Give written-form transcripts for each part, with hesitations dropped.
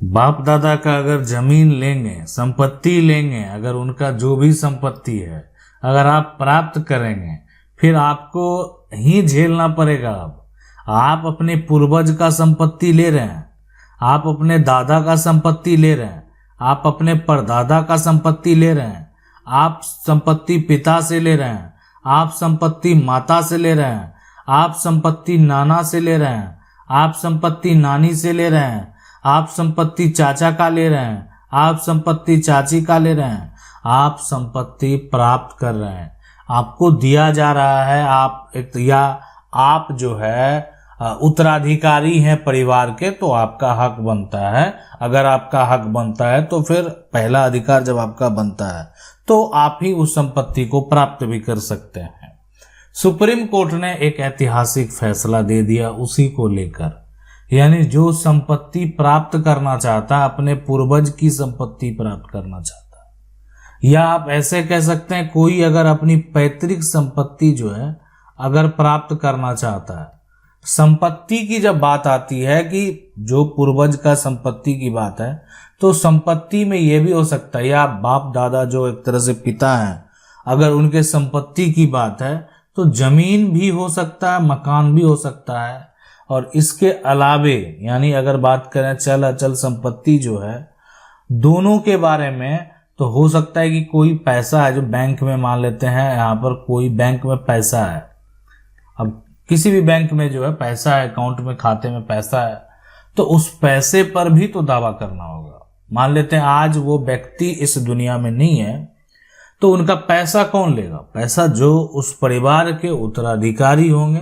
बाप दादा का अगर जमीन लेंगे, संपत्ति लेंगे, अगर उनका जो भी संपत्ति है अगर आप प्राप्त करेंगे, फिर आपको ही झेलना पड़ेगा। अब आप अपने पूर्वज का संपत्ति ले रहे हैं, आप अपने दादा का संपत्ति ले रहे हैं, आप अपने परदादा का संपत्ति ले रहे हैं, आप संपत्ति पिता से ले रहे हैं, आप संपत्ति माता से ले रहे हैं, आप संपत्ति नाना से ले रहे हैं, आप संपत्ति नानी से ले रहे हैं, आप संपत्ति चाचा का ले रहे हैं, आप संपत्ति चाची का ले रहे हैं, आप संपत्ति प्राप्त कर रहे हैं, आपको दिया जा रहा है। आप जो है उत्तराधिकारी हैं परिवार के, तो आपका हक बनता है। अगर आपका हक बनता है तो फिर पहला अधिकार जब आपका बनता है तो आप ही उस संपत्ति को प्राप्त भी कर सकते हैं। सुप्रीम कोर्ट ने एक ऐतिहासिक फैसला दे दिया उसी को लेकर, यानी जो संपत्ति प्राप्त करना चाहता है, अपने पूर्वज की संपत्ति प्राप्त करना चाहता है, या आप ऐसे कह सकते हैं कोई अगर अपनी पैतृक संपत्ति जो है अगर प्राप्त करना चाहता है। संपत्ति की जब बात आती है कि जो पूर्वज का संपत्ति की बात है, तो संपत्ति में यह भी हो सकता है, या बाप दादा जो एक तरह से पिता हैं, अगर उनके संपत्ति की बात है तो जमीन भी हो सकता है, मकान भी हो सकता है। और इसके अलावे यानी अगर बात करें चल अचल संपत्ति जो है, दोनों के बारे में, तो हो सकता है कि कोई पैसा है जो बैंक में, मान लेते हैं यहाँ पर कोई बैंक में पैसा है, अब किसी भी बैंक में जो है पैसा है, अकाउंट में खाते में पैसा है, तो उस पैसे पर भी तो दावा करना होगा। मान लेते हैं आज वो व्यक्ति इस दुनिया में नहीं है, तो उनका पैसा कौन लेगा? पैसा जो उस परिवार के उत्तराधिकारी होंगे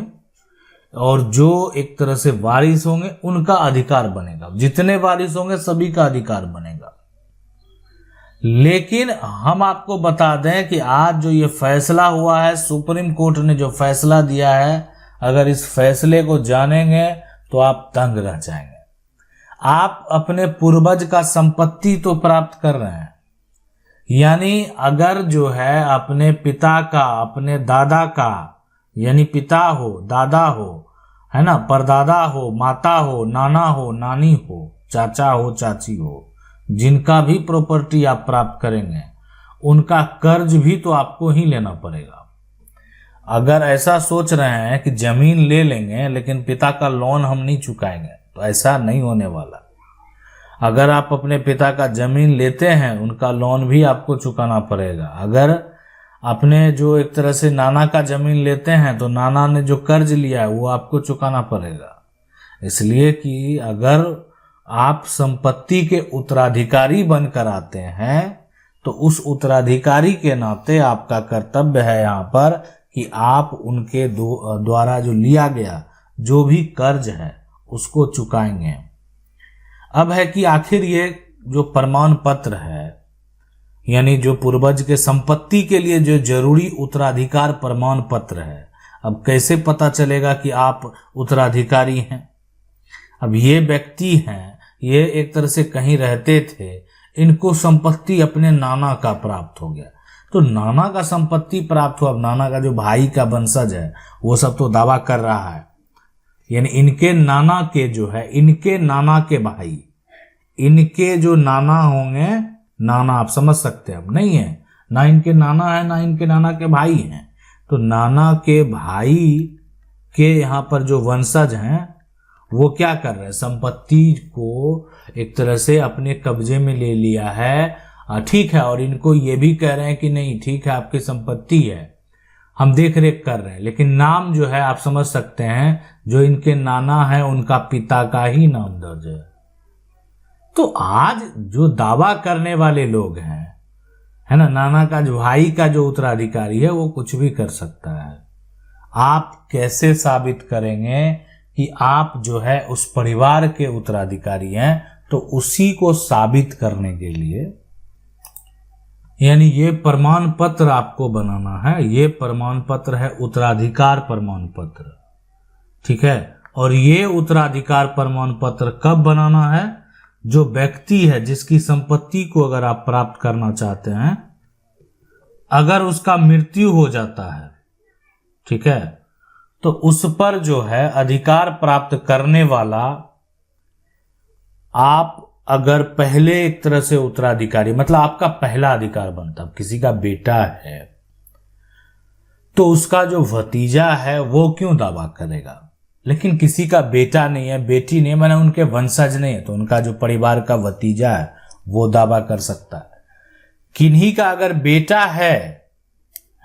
और जो एक तरह से वारिस होंगे उनका अधिकार बनेगा। जितने वारिस होंगे सभी का अधिकार बनेगा। लेकिन हम आपको बता दें कि आज जो ये फैसला हुआ है, सुप्रीम कोर्ट ने जो फैसला दिया है, अगर इस फैसले को जानेंगे तो आप दंग रह जाएंगे। आप अपने पूर्वज का संपत्ति तो प्राप्त कर रहे हैं, यानी अगर जो है अपने पिता का, अपने दादा का, यानी पिता हो, दादा हो, है ना, परदादा हो, माता हो, नाना हो, नानी हो, चाचा हो, चाची हो, जिनका भी प्रॉपर्टी आप प्राप्त करेंगे उनका कर्ज भी तो आपको ही लेना पड़ेगा। अगर ऐसा सोच रहे हैं कि जमीन ले लेंगे लेकिन पिता का लोन हम नहीं चुकाएंगे, तो ऐसा नहीं होने वाला। अगर आप अपने पिता का जमीन लेते हैं, उनका लोन भी आपको चुकाना पड़ेगा। अगर अपने जो एक तरह से नाना का जमीन लेते हैं, तो नाना ने जो कर्ज लिया है वो आपको चुकाना पड़ेगा। इसलिए कि अगर आप संपत्ति के उत्तराधिकारी बनकर आते हैं, तो उस उत्तराधिकारी के नाते आपका कर्तव्य है यहाँ पर कि आप उनके द्वारा जो लिया गया जो भी कर्ज है उसको चुकाएंगे। अब है कि आखिर ये जो प्रमाण पत्र है, यानी जो पूर्वज के संपत्ति के लिए जो जरूरी उत्तराधिकार प्रमाण पत्र है, अब कैसे पता चलेगा कि आप उत्तराधिकारी हैं? अब ये व्यक्ति हैं, ये एक तरह से कहीं रहते थे, इनको संपत्ति अपने नाना का प्राप्त हो गया, तो नाना का संपत्ति प्राप्त हुआ। अब नाना का जो भाई का वंशज है वो सब तो दावा कर रहा है, यानी इनके नाना के जो है, इनके नाना के भाई, इनके जो नाना होंगे, नाना आप समझ सकते हैं, अब नहीं है ना इनके नाना है ना इनके नाना के भाई हैं, तो नाना के भाई के यहाँ पर जो वंशज हैं वो क्या कर रहे हैं? संपत्ति को एक तरह से अपने कब्जे में ले लिया है। ठीक है, और इनको ये भी कह रहे हैं कि नहीं ठीक है आपकी संपत्ति है, हम देख रेख कर रहे हैं, लेकिन नाम जो है आप समझ सकते हैं, जो इनके नाना है उनका पिता का ही नाम दर्ज है। तो आज जो दावा करने वाले लोग हैं, है ना, नाना का जो भाई का जो उत्तराधिकारी है वो कुछ भी कर सकता है। आप कैसे साबित करेंगे कि आप जो है उस परिवार के उत्तराधिकारी हैं? तो उसी को साबित करने के लिए, यानी ये प्रमाण पत्र आपको बनाना है। ये प्रमाण पत्र है उत्तराधिकार प्रमाण पत्र, ठीक है। और ये उत्तराधिकार प्रमाण पत्र कब बनाना है? जो व्यक्ति है जिसकी संपत्ति को अगर आप प्राप्त करना चाहते हैं, अगर उसका मृत्यु हो जाता है, ठीक है, तो उस पर जो है अधिकार प्राप्त करने वाला आप अगर पहले एक तरह से उत्तराधिकारी, मतलब आपका पहला अधिकार बनता, किसी का बेटा है तो उसका जो भतीजा है वो क्यों दावा करेगा, लेकिन किसी का बेटा नहीं है, बेटी नहीं है, माने उनके वंशज नहीं है, तो उनका जो परिवार का भतीजा है वो दावा कर सकता है। किन्हीं का अगर बेटा है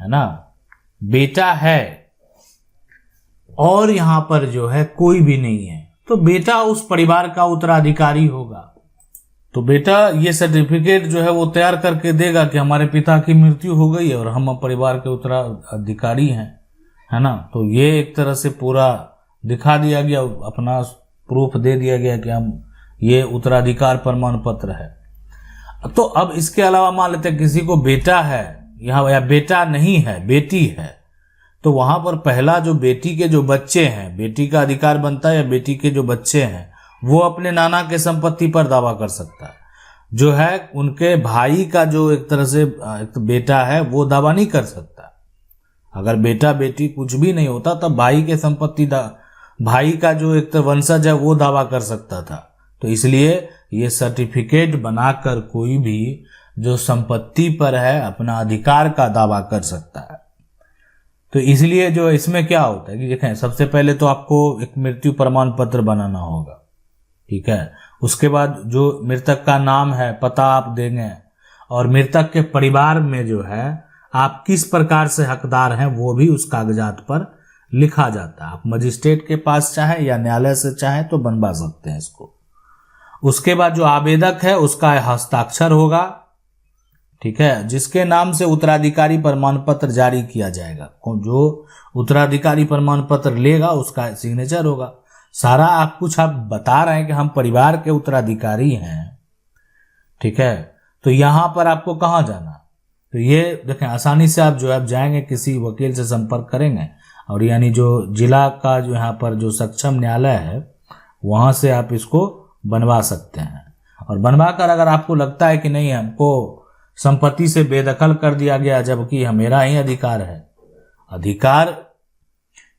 ना, बेटा है और यहां पर जो है कोई भी नहीं है, तो बेटा उस परिवार का उत्तराधिकारी होगा। तो बेटा ये सर्टिफिकेट जो है वो तैयार करके देगा कि हमारे पिता की मृत्यु हो गई है और हम परिवार के उत्तराधिकारी हैं, है ना। तो ये एक तरह से पूरा दिखा दिया गया, अपना प्रूफ दे दिया गया कि हम ये उत्तराधिकार प्रमाण पत्र है। तो अब इसके अलावा मान लेते हैं किसी को बेटा है यहाँ, या बेटा नहीं है, बेटी है, तो वहां पर पहला जो बेटी के जो बच्चे हैं, बेटी का अधिकार बनता है, या बेटी के जो बच्चे हैं वो अपने नाना के संपत्ति पर दावा कर सकता है। जो है उनके भाई का जो एक तरह से एक बेटा है वो दावा नहीं कर सकता। अगर बेटा बेटी कुछ भी नहीं होता तब भाई के संपत्ति भाई का जो एक वंशज है वो दावा कर सकता था। तो इसलिए ये सर्टिफिकेट बनाकर कोई भी जो संपत्ति पर है अपना अधिकार का दावा कर सकता है। तो इसलिए जो इसमें क्या होता है कि देखें, सबसे पहले तो आपको एक मृत्यु प्रमाण पत्र बनाना होगा, ठीक है। उसके बाद जो मृतक का नाम है, पता आप देंगे, और मृतक के परिवार में जो है आप किस प्रकार से हकदार हैं वो भी उस कागजात पर लिखा जाता है। आप मजिस्ट्रेट के पास चाहे या न्यायालय से चाहे तो बनवा सकते हैं इसको। उसके बाद जो आवेदक है उसका हस्ताक्षर होगा, ठीक है, जिसके नाम से उत्तराधिकारी प्रमाण पत्र जारी किया जाएगा। जो उत्तराधिकारी प्रमाण पत्र लेगा उसका सिग्नेचर होगा। सारा आप बता रहे हैं कि हम परिवार के उत्तराधिकारी हैं, ठीक है। तो यहां पर आपको कहां जाना, तो ये देखें आसानी से आप जो है जाएंगे, किसी वकील से संपर्क करेंगे और यानी जो जिला का जो यहाँ पर जो सक्षम न्यायालय है वहां से आप इसको बनवा सकते हैं। और बनवाकर अगर आपको लगता है कि नहीं हमको संपत्ति से बेदखल कर दिया गया जबकि मेरा ही अधिकार है, अधिकार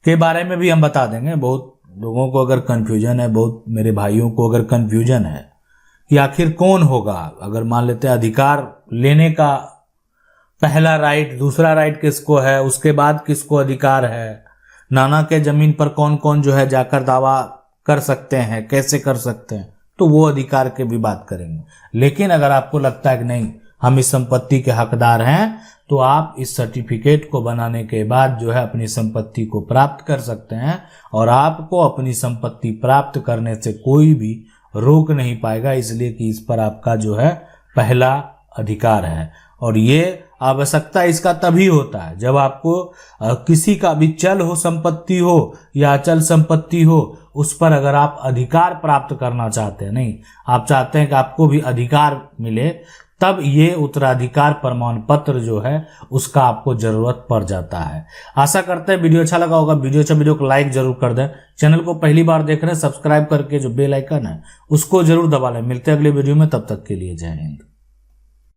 के बारे में भी हम बता देंगे। बहुत लोगों को अगर कंफ्यूजन है, बहुत मेरे भाइयों को अगर कंफ्यूजन है कि आखिर कौन होगा, अगर मान लेते हैं अधिकार लेने का पहला राइट, दूसरा राइट किसको है, उसके बाद किसको अधिकार है, नाना के जमीन पर कौन कौन जो है जाकर दावा कर सकते हैं, कैसे कर सकते हैं, तो वो अधिकार के भी बात करेंगे। लेकिन अगर आपको लगता है कि नहीं हम इस संपत्ति के हकदार हैं, तो आप इस सर्टिफिकेट को बनाने के बाद जो है अपनी संपत्ति को प्राप्त कर सकते हैं और आपको अपनी संपत्ति प्राप्त करने से कोई भी रोक नहीं पाएगा, इसलिए कि इस पर आपका जो है पहला अधिकार है। और ये आवश्यकता इसका तभी होता है जब आपको किसी का भी चल हो संपत्ति हो या अचल संपत्ति हो, उस पर अगर आप अधिकार प्राप्त करना चाहते हैं, नहीं आप चाहते हैं कि आपको भी अधिकार मिले, तब ये उत्तराधिकार प्रमाण पत्र जो है उसका आपको जरूरत पड़ जाता है। आशा करते हैं वीडियो अच्छा लगा होगा। वीडियो को लाइक जरूर कर दें। चैनल को पहली बार देख रहे हैं सब्सक्राइब करके जो बेल आइकन है उसको जरूर दबा लें। मिलते हैं अगले वीडियो में, तब तक के लिए जय हिंद।